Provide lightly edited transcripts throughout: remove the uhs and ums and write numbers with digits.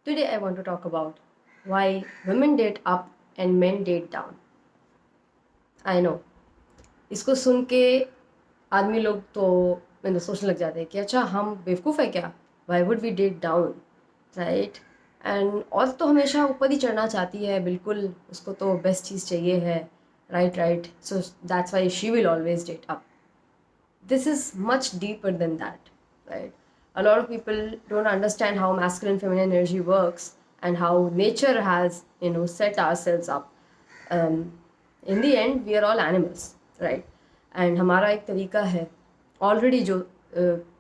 Today I want to talk about why women date up and men date down. I know इसको सुन के आदमी लोग तो सोचने लग जाते हैं कि अच्छा हम बेवकूफ़ है क्या, why would we date down, right. And औरत तो हमेशा ऊपर ही चढ़ना चाहती है, बिल्कुल उसको तो बेस्ट चीज़ चाहिए है, right right. So that's why she will always date up. This is much deeper than that, right? A lot of people don't understand how masculine feminine energy works and how nature has, set ourselves up. In the end, we are all animals, right? And हमारा एक तरीका है already जो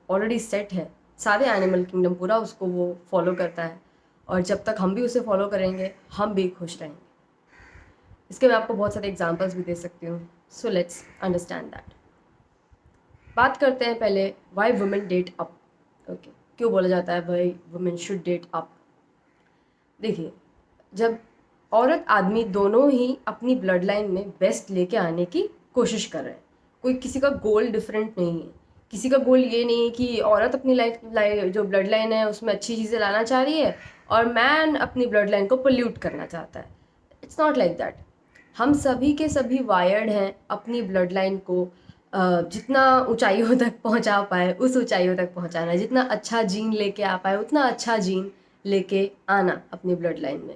already set है, सारे animal kingdom पूरा उसको वो फॉलो करता है, और जब तक हम भी उसे फॉलो करेंगे हम भी खुश रहेंगे. इसके मैं आपको बहुत सारे एग्जांपल्स भी दे सकती हूँ. So let's understand that. बात करते हैं पहले why women date up. Okay, क्यों बोला जाता है भाई वुमेन शुड डेट अप. देखिए, जब औरत आदमी दोनों ही अपनी ब्लड लाइन में बेस्ट लेके आने की कोशिश कर रहे हैं, कोई किसी का गोल डिफरेंट नहीं है. किसी का गोल ये नहीं है कि औरत अपनी लाइफ जो ब्लड लाइन है उसमें अच्छी चीज़ें लाना चाह रही है और मैन अपनी ब्लड लाइन को पोल्यूट करना चाहता है. It's not like that. हम सभी के सभी वायर्ड हैं अपनी ब्लड लाइन को जितना ऊंचाइयों तक पहुंचा पाए उस ऊंचाइयों तक पहुंचाना, जितना अच्छा जीन लेके आ पाए उतना अच्छा जीन लेके आना अपनी ब्लड लाइन में,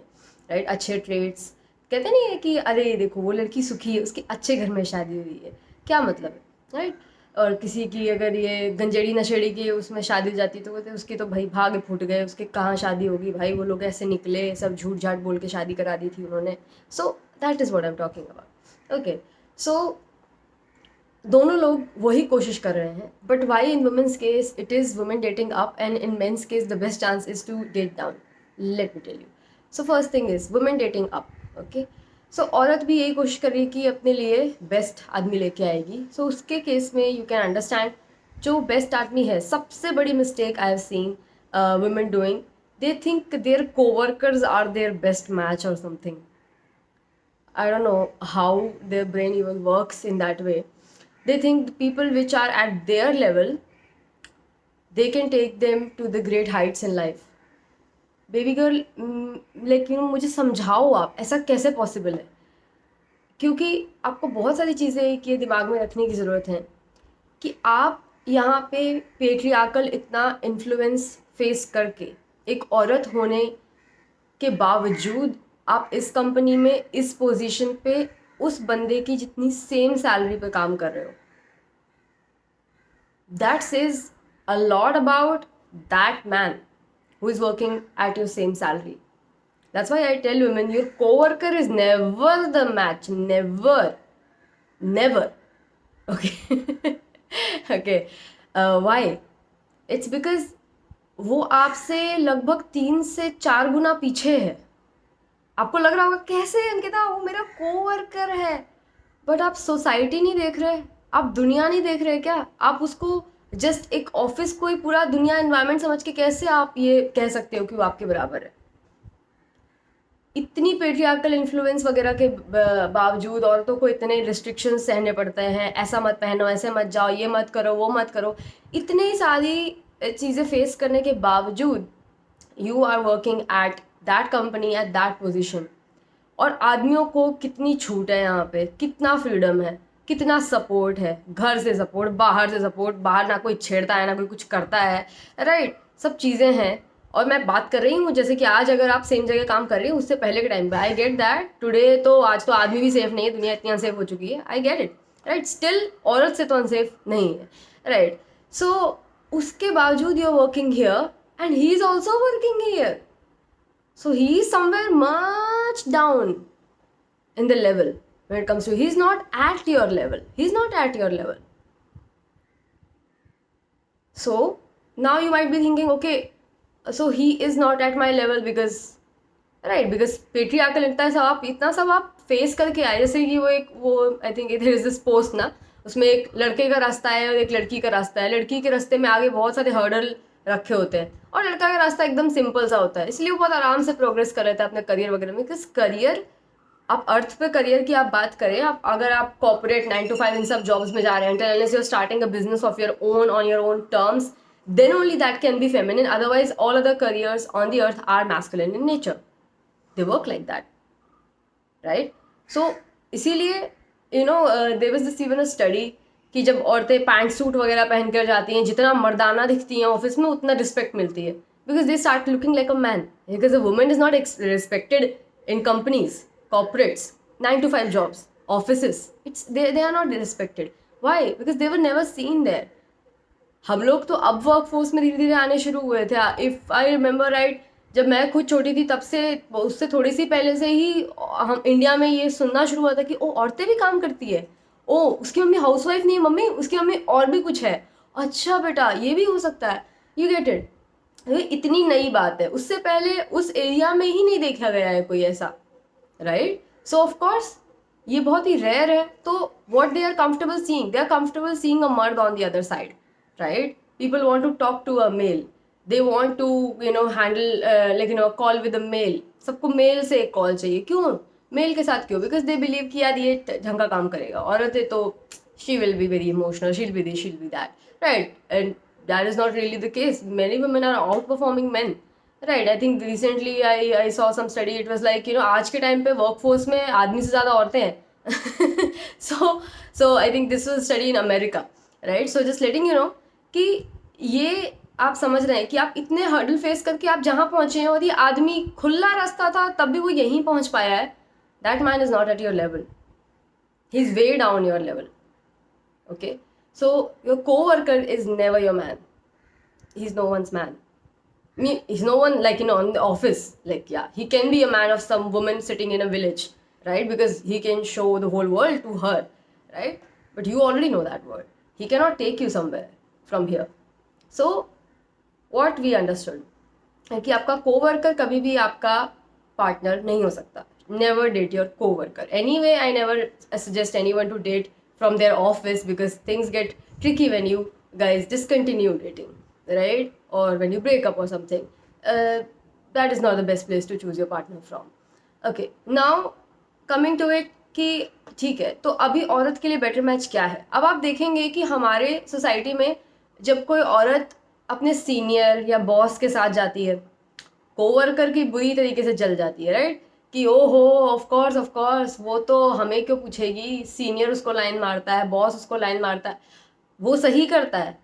राइट. अच्छे ट्रेड्स, कहते नहीं है कि अरे देखो वो लड़की सुखी है, उसके अच्छे घर में शादी हुई है, क्या मतलब है, राइट. और किसी की अगर ये गंजेड़ी नशेड़ी की उसमें शादी हो जाती तो कहते उसकी तो भाई भाग फूट गए, उसके कहाँ शादी होगी भाई, वो लोग ऐसे निकले, सब झूठ झाट बोल के शादी करा दी थी उन्होंने. So that is what I am talking about. Okay, so दोनों लोग वही कोशिश कर रहे हैं, but why in women's case it is women dating up and in men's case the best chance is to date down. Let me tell you. So first thing is women dating up. Okay, so औरत भी यही कोशिश कर रही है कि अपने लिए बेस्ट आदमी लेके आएगी. सो उसके केस में यू कैन अंडरस्टैंड जो बेस्ट आदमी है. सबसे बड़ी mistake I have seen women doing, they think their coworkers are their best match और something. I don't know how their brain even works in that way. They think the people which are at their level, they can take them to the great heights in life. Baby girl, like मुझे समझाओ आप ऐसा कैसे possible है. क्योंकि आपको बहुत सारी चीज़ें ये दिमाग में रखने की ज़रूरत है कि आप यहाँ पे पेट्रियार्कल इतना इन्फ्लुएंस फेस करके एक औरत होने के बावजूद आप इस कंपनी में इस पोजीशन पे उस बंदे की जितनी सेम सैलरी पे काम कर रहे हो. That says a lot about that man who is working at your same salary. That's why I tell women your coworker is never the match. Never. Never. Okay. Okay. Why? It's because वो आपसे लगभग 3 से 4 गुना पीछे है. आपको लग रहा होगा कैसे अंकिता वो मेरा कोवर्कर है, बट आप सोसाइटी नहीं देख रहे, आप दुनिया नहीं देख रहे क्या. आप उसको जस्ट एक ऑफिस को ही पूरा दुनिया एनवायरनमेंट समझ के कैसे आप ये कह सकते हो कि वो आपके बराबर है. इतनी पेट्रियार्कल इन्फ्लुएंस वगैरह के बावजूद औरतों को इतने रिस्ट्रिक्शंस सहने पड़ते हैं. ऐसा मत पहनो, ऐसे मत जाओ, ये मत करो, वो मत करो. इतनी सारी चीज़ें फेस करने के बावजूद you are working at that company at that position. और आदमियों को कितनी छूट है यहाँ पे, कितना फ्रीडम है, कितना सपोर्ट है. घर से सपोर्ट, बाहर से सपोर्ट, बाहर ना कोई छेड़ता है ना कोई कुछ करता है, राइट. सब चीज़ें हैं. और मैं बात कर रही हूँ जैसे कि आज अगर आप सेम जगह काम कर रही हो उससे पहले के टाइम पे, आई गेट दैट टुडे तो आज तो आदमी भी सेफ नहीं है, दुनिया इतनी अनसेफ हो चुकी है, I get it, right. Still औरत से तो अनसेफ नहीं है, राइट. सो उसके बावजूद you are working here and he is also working here. So he is somewhere much down in the level when it comes to, he's not at your level. He's not at your level. So now you might be thinking, okay, so he is not at my level because, right, because patriarchal इतना सब आप face करके आए. जैसे कि वो I think there is this post ना, उसमें एक लड़के का रास्ता है और एक लड़की का रास्ता है. लड़की के रास्ते में आगे बहुत सारे हर्डल रखे होते हैं और लड़का का रास्ता एकदम सिंपल सा होता है, इसलिए वो बहुत आराम से प्रोग्रेस कर लेता है अपने करियर वगैरह में. किस करियर, आप अर्थ पे करियर की आप बात करें, आप अगर आप कॉर्पोरेट 9 to 5 इन सब जॉब्स में जा रहे हैं, until unless you're starting a business of your own on your own terms, then only that can be feminine. Otherwise all other careers on the earth are masculine in nature. They work like that, right? So इसीलिए there was this even a study कि जब औरतें pant suit वगैरह पहन कर जाती हैं, जितना मर्दाना दिखती हैं ऑफिस में उतना रिस्पेक्ट मिलती है, because they start looking like a man. Because a woman is not respected in companies, corporates, 9 to 5 jobs, offices. They are not respected. Why? Because they were never seen there. हम लोग तो अब work force में धीरे धीरे आने शुरू हुए थे. इफ़ आई रिमेंबर राइट, जब मैं खुद छोटी थी तब से, उससे थोड़ी सी पहले से ही हम इंडिया में ये सुनना शुरू हुआ था कि ओ औरतें भी काम करती है, ओ उसकी मम्मी हाउसवाइफ नहीं है, मम्मी उसकी मम्मी और भी कुछ है, अच्छा बेटा ये भी हो सकता है. You get it. ये इतनी नई बात है, उससे पहले उस एरिया में ही नहीं देखा गया है कोई ऐसा, राइट? सो ऑफ कोर्स ये बहुत ही रेयर है. तो what they are comfortable seeing, they are comfortable seeing a मर्द on the other side, right? People want to talk to a male. They want to handle call with a male. सबको mail से एक call चाहिए. क्यों mail के साथ? क्यों? Because they believe कि यार ये ढंग का काम करेगा. औरतें तो she will be very emotional, she'll be this, she'll be that, right? And that is not really the case. Many women are outperforming men, right? I think recently I saw some study. It was like आज के time पे workforce में आदमी से ज़्यादा औरतें हैं. so I think this was a study in America, right? So just letting you know कि ये आप समझ रहे हैं कि आप इतने हर्डल फेस करके आप जहाँ पहुँचे हैं, और ये आदमी खुला रास्ता था तब भी वो यहीं पहुँच पाया है. That man is not at your level, he is way down your level. Okay, so your co-worker is never your man. He's no one's man. He's no one like in the office. Like yeah, he can be a man of some woman sitting in a village, right? Because he can show the whole world to her, right? But you already know that world. He cannot take you somewhere from here. So what we understood है कि आपका co-worker कभी भी आपका partner नहीं हो सकता. Never date your co-worker. Anyway, I never suggest anyone to date from their office because things get tricky when you guys discontinue dating, right? Or when you break up or something. That is not the best place to choose your partner from. Okay, now coming to it कि ठीक है, तो अभी औरत के लिए better match क्या है? अब आप देखेंगे कि हमारे सोसाइटी में जब कोई औरत अपने सीनियर या बॉस के साथ जाती है, कोवर्कर की बुरी तरीके से जल जाती है, राइट? कि ओ हो ऑफ कोर्स वो तो हमें क्यों पूछेगी, सीनियर उसको लाइन मारता है, बॉस उसको लाइन मारता है, वो सही करता है.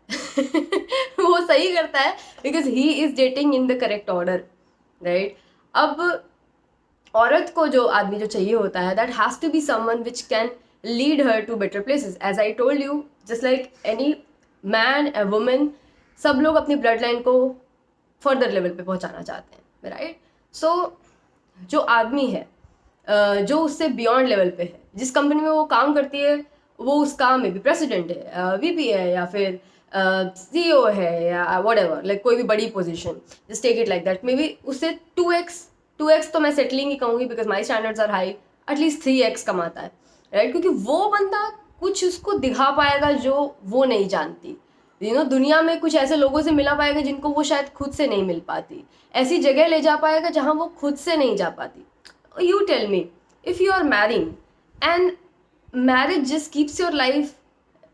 वो सही करता है because he is dating in the correct order, right? अब औरत को जो आदमी जो चाहिए होता है, that has to be someone which can lead her to better places. As I told you, just like any man a women, सब लोग अपनी ब्लड लाइन को फर्दर लेवल पे पहुंचाना चाहते हैं, राइट? सो जो आदमी है जो उससे बियॉन्ड लेवल पे है, जिस कंपनी में वो काम करती है, वो उस काम में भी प्रेसिडेंट है, वीपी है, या फिर सीईओ है, या वट एवर, लाइक कोई भी बड़ी position, just take it like that. Maybe उससे 2x तो मैं सेटलिंग ही कहूँगी because my standards are high, at least 3x कमाता है, राइट? क्योंकि वो बंदा कुछ उसको दिखा पाएगा जो वो नहीं जानती. दुनिया में कुछ ऐसे लोगों से मिला पाएगा जिनको वो शायद खुद से नहीं मिल पाती, ऐसी जगह ले जा पाएगा जहाँ वो खुद से नहीं जा पाती. You tell me, if you are marrying and marriage just keeps your life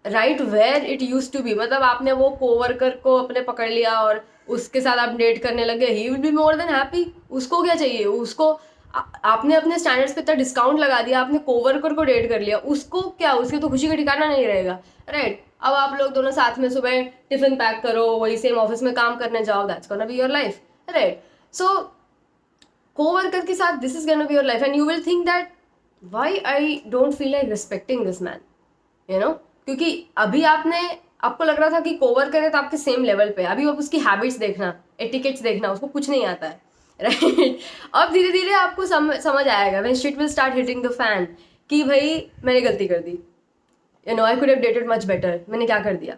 right where it use to be, मतलब आपने वो कोवर्कर को अपने पकड़ लिया और उसके साथ आप डेट करने लगे, ही will be more than happy. उसको क्या चाहिए? उसको आपने अपने स्टैंडर्ड्स पे इतना डिस्काउंट लगा दिया, आपने कोवर्कर को डेट कर लिया, उसको क्या, उसकी तो खुशी का ठिकाना नहीं रहेगा, राइट? अब आप लोग दोनों साथ में सुबह टिफिन पैक करो, वही सेम ऑफिस में काम करने जाओ, that's gonna be your life, right? So co-worker के साथ this is gonna be your life and you will think that why I don't feel like respecting this man, क्योंकि अभी आपको लग रहा था कि कोवर्कर है तो आपके सेम लेवल पे. अभी आप उसकी हैबिट्स देखना, एटिकेट्स देखना, उसको कुछ नहीं आता है, राइट? अब धीरे धीरे आपको समझ आएगा when shit will start hitting the fan कि भाई मैंने गलती कर दी, I could have dated much better, मैंने क्या कर दिया,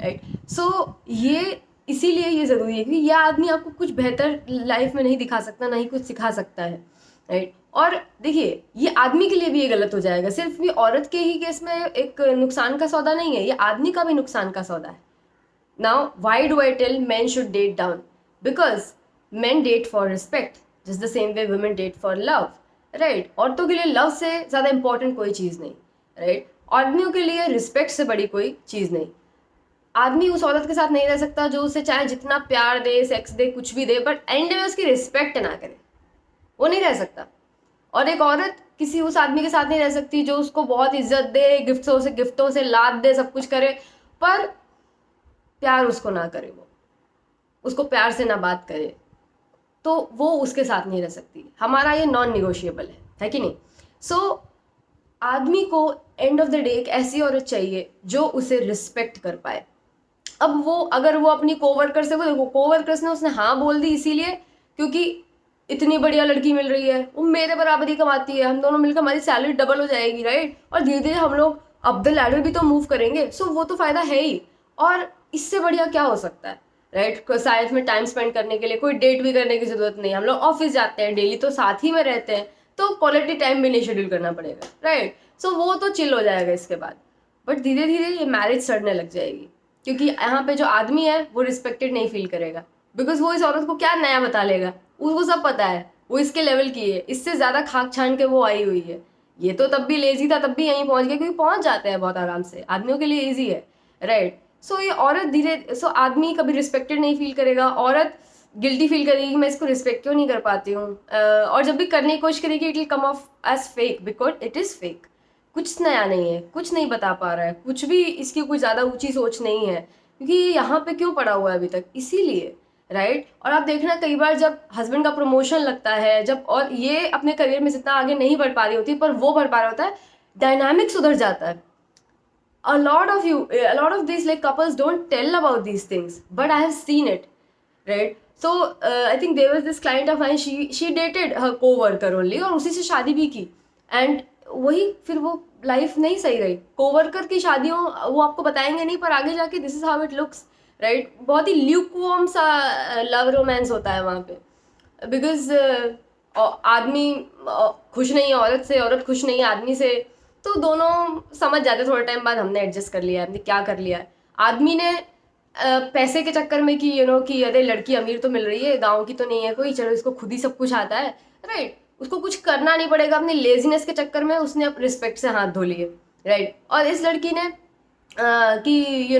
राइट? सो ये इसीलिए ये ज़रूरी है कि यह आदमी आपको कुछ बेहतर लाइफ में नहीं दिखा सकता, ना ही कुछ सिखा सकता है, राइट? और देखिए, ये आदमी के लिए भी ये गलत हो जाएगा. सिर्फ ये औरत के ही केस में एक नुकसान का सौदा नहीं है, ये आदमी का भी नुकसान का सौदा है. Now why do I tell men should date down? Because men date for respect, just the same way women date for love, right? औरतों के लिए लव से ज़्यादा इंपॉर्टेंट कोई चीज़ नहीं, राइट? आदमियों के लिए रिस्पेक्ट से बड़ी कोई चीज़ नहीं. आदमी उस औरत के साथ नहीं रह सकता जो उसे चाहे जितना प्यार दे, सेक्स दे, कुछ भी दे, बट एंड में उसकी रिस्पेक्ट ना करे, वो नहीं रह सकता। और एक औरत किसी उस आदमी के साथ नहीं रह सकती जो उसको बहुत इज्जत दे, गिफ्टों से लाद दे, सब कुछ करे, पर प्यार उसको ना करे, वो उसको प्यार से ना बात करे, तो वो उसके साथ नहीं रह सकती। हमारा ये नॉन निगोशिएबल है कि नहीं? सो आदमी को एंड ऑफ द डे एक ऐसी औरत चाहिए जो उसे रिस्पेक्ट कर पाए। अब वो अगर वो अपनी कोवर्कर से, वो देखो कोवर्कर्स ने उसने हाँ बोल दी इसीलिए क्योंकि इतनी बढ़िया लड़की मिल रही है, वो मेरे बराबर ही कमाती है, हम दोनों मिलकर हमारी सैलरी डबल हो जाएगी, राइट, और धीरे धीरे हम लोग अप द लैडर भी तो मूव करेंगे, सो वो तो फायदा है ही। और इससे बढ़िया क्या हो सकता है, राइट? साथ में टाइम स्पेंड करने के लिए कोई डेट भी करने की जरूरत नहीं, हम लोग ऑफिस जाते हैं डेली तो साथ ही में रहते हैं, तो क्वालिटी टाइम भी नहीं शेड्यूल करना पड़ेगा, राइट? सो वो तो चिल हो जाएगा इसके बाद। बट धीरे धीरे ये मैरिज सड़ने लग जाएगी क्योंकि यहाँ पे जो आदमी है वो रिस्पेक्टेड नहीं फील करेगा, बिकॉज वो इस औरत को क्या नया बता लेगा, उसको सब पता है, वो इसके लेवल की है, इससे ज्यादा खाक छान के वो आई हुई है। ये तो तब भी लेजी था, तब भी यहीं पहुंच गया, क्योंकि पहुंच जाते हैं बहुत आराम से, आदमियों के लिए ईजी है, राइट? सो ये औरत सो आदमी कभी रिस्पेक्टेड नहीं फील करेगा, औरत गिल्टी फील करेगी कि मैं इसको रिस्पेक्ट क्यों नहीं कर पाती हूँ, और जब भी करने की कोशिश करेगी it will come off as fake, because it is fake. कुछ नया नहीं है, कुछ नहीं बता पा रहा है, कुछ भी इसकी कोई ज़्यादा ऊंची सोच नहीं है, क्योंकि ये यहाँ पे क्यों पड़ा हुआ है अभी तक, इसीलिए, राइट? और आप देखना कई बार जब हस्बैंड का प्रमोशन लगता है, जब और ये अपने करियर में जितना आगे नहीं बढ़ पा रही होती पर वो बढ़ पा रहा होता है, डायनामिक सुधर जाता है। A lot of these like couples don't tell about these things, but I have seen it, right? So I think there was this client of mine, she dated her co-worker only और उसी से शादी भी की, and वही फिर वो life नहीं सही रही। कोवर्कर की शादियों वो आपको बताएंगे नहीं, पर आगे जाके this is how it looks, right? बहुत ही ल्यूकवार्म सा लव रोमांस होता है वहाँ पे, बिकॉज आदमी खुश नहीं है औरत से, औरत खुश नहीं है आदमी से, तो दोनों समझ जाते थोड़े टाइम बाद हमने एडजस्ट कर लिया है, हमने क्या कर लिया है। आदमी ने पैसे के चक्कर में कि कि अरे लड़की अमीर तो मिल रही है, गांव की तो नहीं है कोई, चलो इसको खुद ही सब कुछ आता है, राइट? उसको कुछ करना नहीं पड़ेगा, अपनी लेजीनेस के चक्कर में उसने अब रिस्पेक्ट से हाथ धो लिए, राइट? और इस लड़की ने कि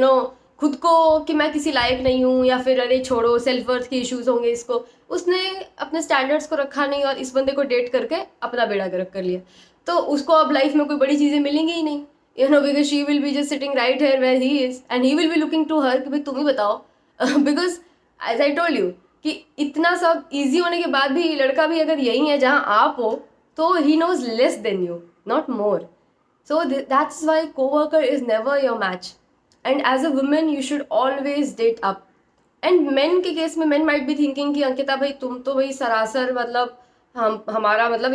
खुद को कि मैं किसी लायक नहीं हूँ, या फिर अरे छोड़ो सेल्फ वर्थ के इश्यूज होंगे इसको, उसने अपने स्टैंडर्ड्स को रखा नहीं और इस बंदे को डेट करके अपना बेड़ा गर्क कर लिया। तो उसको अब लाइफ में कोई बड़ी चीज़ें मिलेंगी ही नहीं, because she will be just sitting right here where he is and he will be looking to her कि भाई तुम ही बताओ, because as I told you कि इतना सब इजी होने के बाद भी लड़का भी अगर यही है जहाँ आप हो, तो he knows less than you, not more. So that's why coworker is never your match. And as a woman, you should always date up. And men के केस में men might be thinking कि अंकिता भाई तुम तो भाई सरासर मतलब हमारा मतलब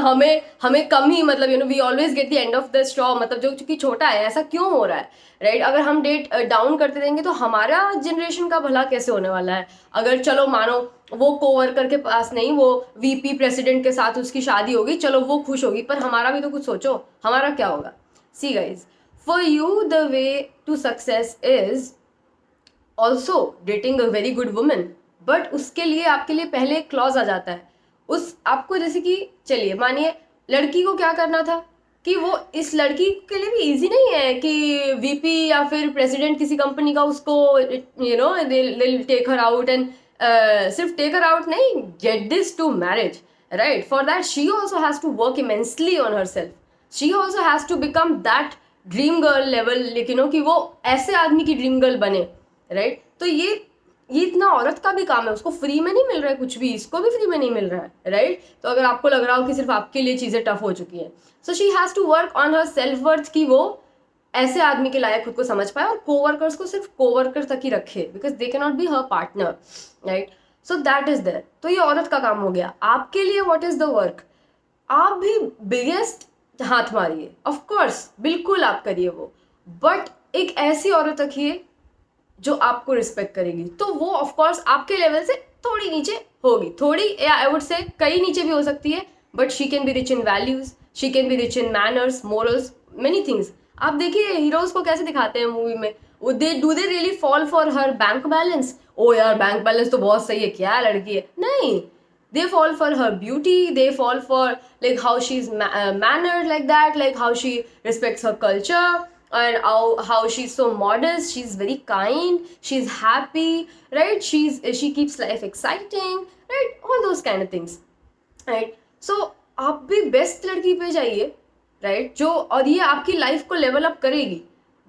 हमें हमें कम ही मतलब we always get the end of the straw, मतलब जो चूंकि छोटा है ऐसा क्यों हो रहा है, राइट? अगर हम डेट डाउन करते रहेंगे तो हमारा जनरेशन का भला कैसे होने वाला है? अगर चलो मानो वो कोवर्कर के पास नहीं, वो वीपी प्रेसिडेंट के साथ उसकी शादी होगी, चलो वो खुश होगी, पर हमारा भी तो कुछ सोचो, हमारा क्या होगा? See guys, for you the way to success is also dating a very good women, but उसके लिए आपके लिए पहले एक क्लॉज आ जाता है। उस आपको जैसे कि चलिए मानिए लड़की को क्या करना था कि वो इस लड़की के लिए भी इजी नहीं है कि वीपी या फिर प्रेसिडेंट किसी कंपनी का उसको they take her out and सिर्फ टेक हर आउट नहीं, get this to marriage, right? For that she also has to work immensely on her self, she also has to become that dream girl level, लेकिन कि वो ऐसे आदमी की dream girl बने, right? तो ये इतना औरत का भी काम है, उसको फ्री में नहीं मिल रहा है कुछ भी, इसको भी फ्री में नहीं मिल रहा है, राइट? तो अगर आपको लग रहा हो कि सिर्फ आपके लिए चीज़ें टफ हो चुकी हैं, so she has to work on her self worth कि वो ऐसे आदमी के लायक खुद को समझ पाए और कोवर्कर्स को सिर्फ कोवर्कर तक ही रखे, because they can not be her partner, right? So that is there. तो ये औरत का काम हो गया। आपके लिए व्हाट इज द वर्क? आप भी बिगेस्ट हाथ मारिए, ऑफ कोर्स बिल्कुल आप करिए वो, बट एक ऐसी औरत रखिए जो आपको रिस्पेक्ट करेगी, तो वो ऑफ कोर्स आपके लेवल से थोड़ी नीचे होगी, थोड़ी या आई वुड से कई नीचे भी हो सकती है, but she can be rich in values, she can be rich in manners, morals, many things. आप देखिए हीरोज को कैसे दिखाते हैं मूवी में, वो do they really fall for her bank balance? ओ यार बैंक बैलेंस तो बहुत सही है, क्या लड़की है, नहीं। They fall for her beauty, they fall for like how she's mannered, like that, like how she respects her culture, and how she's so modest, she's very kind, she's happy, right? She keeps life exciting, right? All those kind of things, right? So आप भी best लड़की पे जाइए, right, जो, और ये आपकी life को लेवल अप करेगी.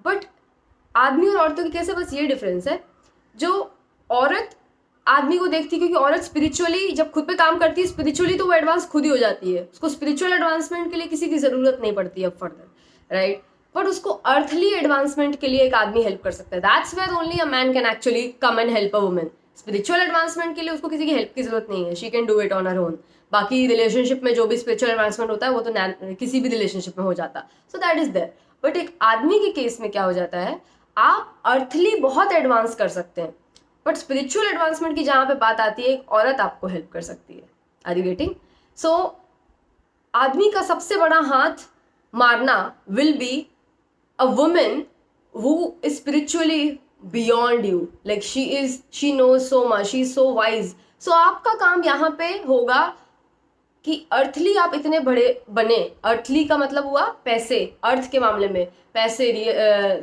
बट आदमी और औरतों के कैसे, बस ये डिफरेंस है, जो औरत आदमी को देखती है, क्योंकि औरत स्पिरिचुअली जब खुद पे काम करती है स्पिरिचुअली, तो वो एडवांस खुद ही हो जाती है, उसको स्पिरिचुअल एडवांसमेंट के लिए किसी की ज़रूरत नहीं पड़ती अब फर्दर, राइट? बट उसको अर्थली एडवांसमेंट के लिए एक आदमी हेल्प कर सकता है. That's where only a man can actually come and help a women. Spiritual advancement के लिए उसको किसी की हेल्प की जरूरत नहीं है, she can do it on her own. बाकी रिलेशनशिप में जो भी स्पिरिचुअल एडवांसमेंट होता है वो तो किसी भी रिलेशनशिप में हो जाता, so that is there. But एक आदमी के केस में क्या हो जाता है, आप अर्थली बहुत एडवांस कर सकते हैं, बट स्पिरिचुअल एडवांसमेंट की जहां पे बात आती है, एक औरत आपको हेल्प कर सकती है. Are you getting? सो आदमी का सबसे बड़ा हाथ मारना will be a woman who is spiritually beyond you, like she knows so much, she's so wise. So आपका काम यहाँ पे होगा कि अर्थली आप इतने बड़े बने. अर्थली का मतलब हुआ पैसे, अर्थ के मामले में पैसे,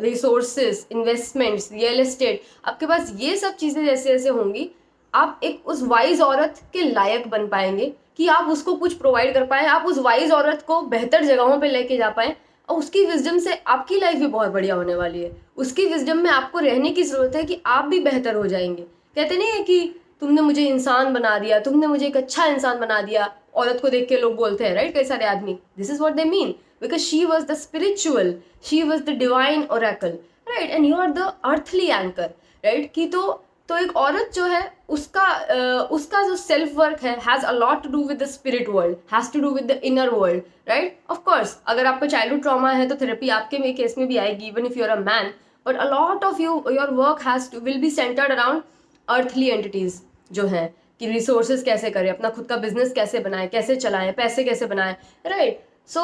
रिसोर्सेस, इन्वेस्टमेंट्स, रियल एस्टेट, आपके पास ये सब चीज़ें जैसे जैसे होंगी, आप एक उस वाइज औरत के लायक बन पाएंगे कि आप उसको कुछ प्रोवाइड कर पाएँ, आप उस वाइज औरत को बेहतर जगहों पे लेके जा पाएँ, और उसकी विजडम से आपकी लाइफ भी बहुत बढ़िया होने वाली है. उसकी विजडम में आपको रहने की ज़रूरत है कि आप भी बेहतर हो जाएंगे. कहते नहीं है कि तुमने मुझे इंसान बना दिया, तुमने मुझे एक अच्छा इंसान बना दिया, औरत को देख के लोग बोलते हैं, राइट, कई सारे आदमी. This is what they mean, because she was the spiritual, she was the divine oracle, right, and you are the earthly anchor, right. कि तो एक औरत जो है उसका जो सेल्फ वर्क है has a lot to do with the spirit world, has to do with the inner world, right. Of course अगर आपका चाइल्डहुड ट्रॉमा है तो थेरेपी आपके में केस में भी आएगी, even if you are a man, but a lot of your work has to will be centered around earthly entities जो हैं, कि रिसोर्सेज कैसे करें, अपना खुद का बिजनेस कैसे बनाएं, कैसे चलाएं, पैसे कैसे बनाएं, right. So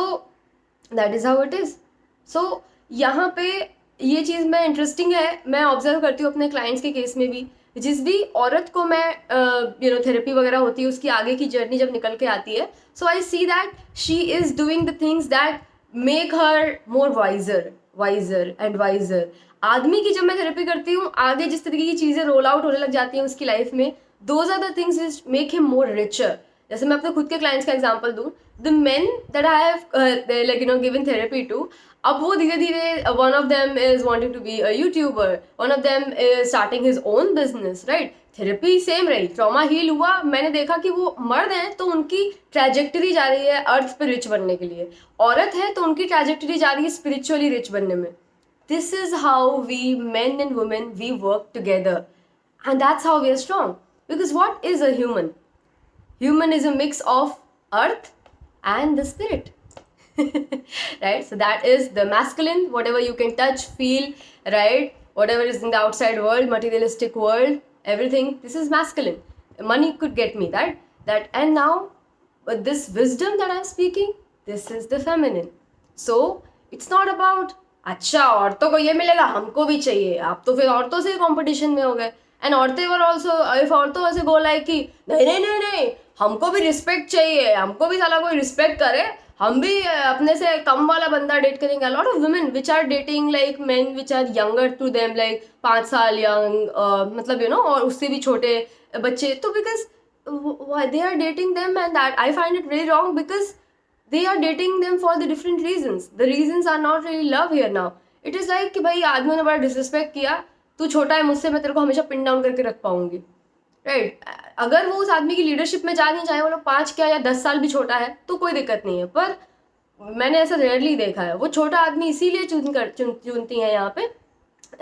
that is how it is. So यहाँ पे ये चीज़ मैं इंटरेस्टिंग है, मैं ऑब्जर्व करती हूँ अपने क्लाइंट्स के केस में भी. जिस भी औरत को मैं थेरेपी वगैरह होती है, उसकी आगे की जर्नी जब निकल के आती है, so I see that she is doing the things that make her more wiser and wiser. आदमी की जब मैं थेरेपी करती हूँ, आगे जिस तरीके की चीज़ें रोल आउट होने लग जाती हैं उसकी लाइफ में, those are the things which make him more richer. जैसे मैं अपने खुद के क्लाइंट्स का एग्जांपल दूँ, the men that I have given therapy to, अब वो धीरे धीरे, one of them is wanting to be a YouTuber, one of them is starting his own business, right. Therapy same रही, ट्रॉमा हील हुआ, मैंने देखा कि वो मर्द हैं तो उनकी ट्रैजेक्टरी जा रही है अर्थ पे रिच बनने के लिए, औरत है तो उनकी ट्रैजेक्टरी जा रही है स्पिरिचुअली रिच बनने में. This is how we men and women we work together, and that's how we are strong. Because what is a human? Human is a mix of earth and the spirit. Right, so that is the masculine, whatever you can touch, feel, right, whatever is in the outside world, materialistic world, everything, this is masculine. Money could get me that and now with this wisdom that I'm speaking, this is the feminine. So it's not about अच्छा औरतों को ये मिलेगा हमको भी चाहिए, आप तो फिर औरतों से कंपटीशन में हो गए. एंड औरतें वर ऑल्सो, इफ औरतों ऐसे बोला है कि नहीं नहीं नहीं नहीं हमको भी रिस्पेक्ट चाहिए, हमको भी साला कोई रिस्पेक्ट करे, हम भी अपने से कम वाला बंदा डेट करेंगे. Lot of women which are dating like men which are younger to them, like 5 साल यंग, मतलब और उससे भी छोटे बच्चे. तो because they are dating them, and that I find it very wrong, because they are dating them for the different reasons. The reasons are not really love here now. It is like कि भाई आदमी ने बड़ा disrespect किया, तू छोटा है मुझसे, मैं तेरे को हमेशा पिन डाउन करके रख पाऊंगी, राइट. अगर वो उस आदमी की लीडरशिप में जा नहीं, चाहे वो लोग 5 क्या या 10 साल भी छोटा है, तो कोई दिक्कत नहीं है. पर मैंने ऐसा रेयरली देखा है, वो छोटा आदमी इसीलिए चुनती हैं यहाँ पे.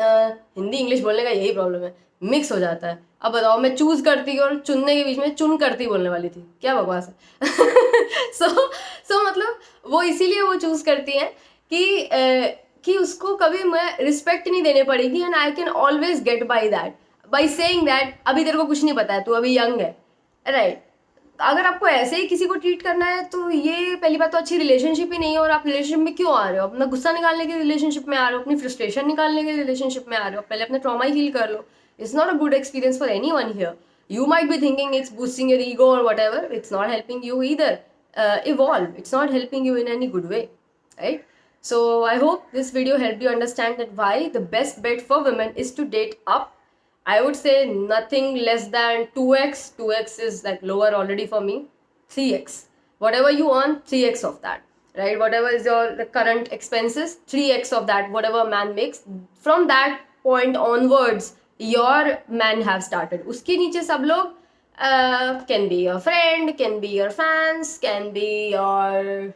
हिंदी इंग्लिश बोलने का यही प्रॉब्लम है, मिक्स हो जाता है. अब बताओ, मैं चूज करती और चुनने के बीच में चुन करती बोलने वाली थी, क्या बकवास है. सो मतलब वो इसीलिए वो चूज करती हैं कि उसको कभी मैं रिस्पेक्ट नहीं देने पड़ेगी, and I can always get by that by saying that अभी तेरे को कुछ नहीं पता है, तू अभी यंग है, राइट. अगर आपको ऐसे ही किसी को ट्रीट करना है तो ये पहली बात तो अच्छी रिलेशनशिप ही नहीं है. और आप रिलेशनशिप में क्यों आ रहे हो? अपना गुस्सा निकालने के रिलेशनशिप में आ रहे हो, अपनी फ्रस्ट्रेशन निकालने के रिलेशनशिप में आ रहे हो, पहले अपना ट्रॉमा हील कर लो. It's not a good experience for anyone here. You might be thinking it's boosting your ego or whatever. It's not helping you either evolve. It's not helping you in any good way, right? So I hope this video helped you understand that why the best bet for women is to date up. I would say nothing less than 2x. 2x is like lower already for me. 3x. Whatever you earn, 3x of that. Right? Whatever is your the current expenses, 3x of that, whatever man makes. From that point onwards, your man have started. Uske niche sab log can be your friend, can be your fans, can be your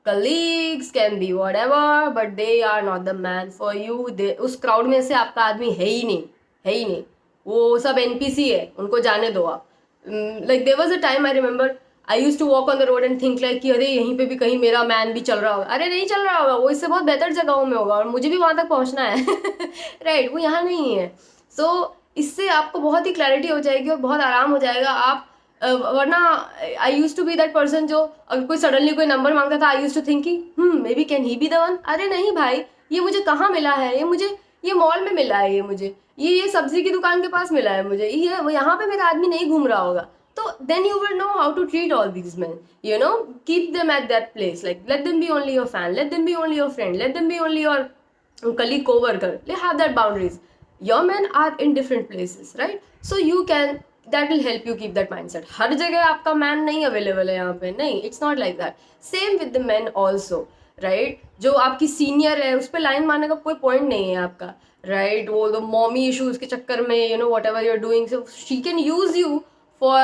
colleagues, can be whatever, but they are not the man for you. They, उस crowd में से आपका आदमी है ही नहीं, है ही नहीं. वो सब NPC है, उनको जाने दो आप. Like there was a time I remember I used to walk on the road and think like कि अरे यहीं पे भी कहीं मेरा मैन भी चल रहा होगा. अरे नहीं चल रहा होगा, वो इससे बहुत बेहतर जगहों में होगा और मुझे भी वहाँ तक पहुँचना है. राइट, वो यहाँ नहीं है. सो इससे आपको बहुत ही क्लैरिटी हो जाएगी और बहुत आराम हो जाएगा. आप वरना I use to be that person जो अगर कोई सडनली कोई नंबर मांगता था, आई यूज टू थिंक कि may be can he be the one. अरे नहीं भाई, ये मुझे कहाँ मिला है, ये मुझे ये मॉल में मिला है, ये मुझे ये सब्जी की दुकान के पास मिला है, मुझे ये यहाँ पे मेरा आदमी नहीं घूम रहा होगा. तो then you will know how to treat all these man. You know, keep them at that place. Like let them be only your fan, let them be only your friend, let them be only your colleague, co-worker. They have that boundaries. Your men are in different places, right? So you can, that will help you keep that mindset. हर जगह आपका man नहीं available है यहाँ पे, नहीं, it's not like that. Same with the man also, right. जो आपकी senior है उस पर लाइन मारने का कोई पॉइंट नहीं है आपका, राइट. वो द मॉमी इशूज के चक्कर में, you know, whatever you are doing, so she can use you for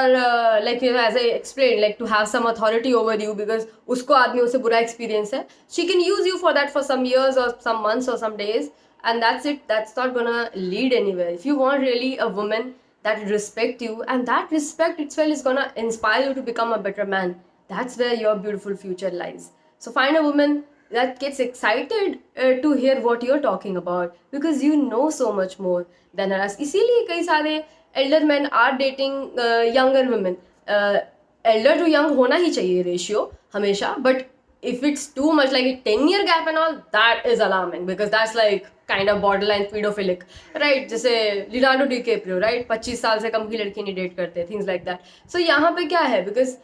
like, you know, as I explained, like to have some authority over you because उसको आदमियों से बुरा experience है. She can use you for that for some years or some months or some days, and that's it. That's not gonna lead anywhere. If you want really a woman that respect you, and that respect itself is gonna inspire you to become a better man, that's where your beautiful future lies. So find a woman that gets excited to hear what you're talking about because you know so much more than us. इसीलिए कई सारे elder men are dating younger women. Elder to young होना ही चाहिए ratio हमेशा, but if it's too much like a 10-year gap and all, that is alarming because that's like kind of borderline pedophilic, right? जैसे Leonardo DiCaprio, right? 25 साल से कम की लड़की नहीं date करते, things like that. So यहाँ पे क्या है, because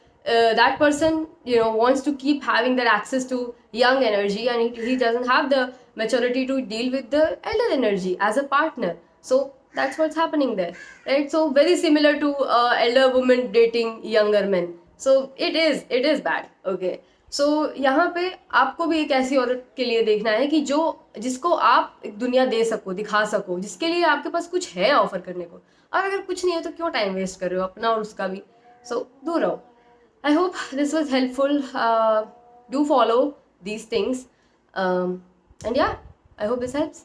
that person, you know, wants to keep having that access to young energy and he doesn't have the maturity to deal with the elder energy as a partner. So that's what's happening there, right? So very similar to elder women dating younger men. So it is bad. Okay, so यहाँ पे आपको भी एक ऐसी औरत के लिए देखना है कि जो जिसको आप एक दुनिया दे सको, दिखा सको, जिसके लिए आपके पास कुछ है ऑफर करने को. और अगर कुछ नहीं है तो क्यों टाइम वेस्ट कर रहे हो अपना और उसका भी. सो दूर रहो. I hope this was helpful. Do follow these things, and yeah, I hope this helps.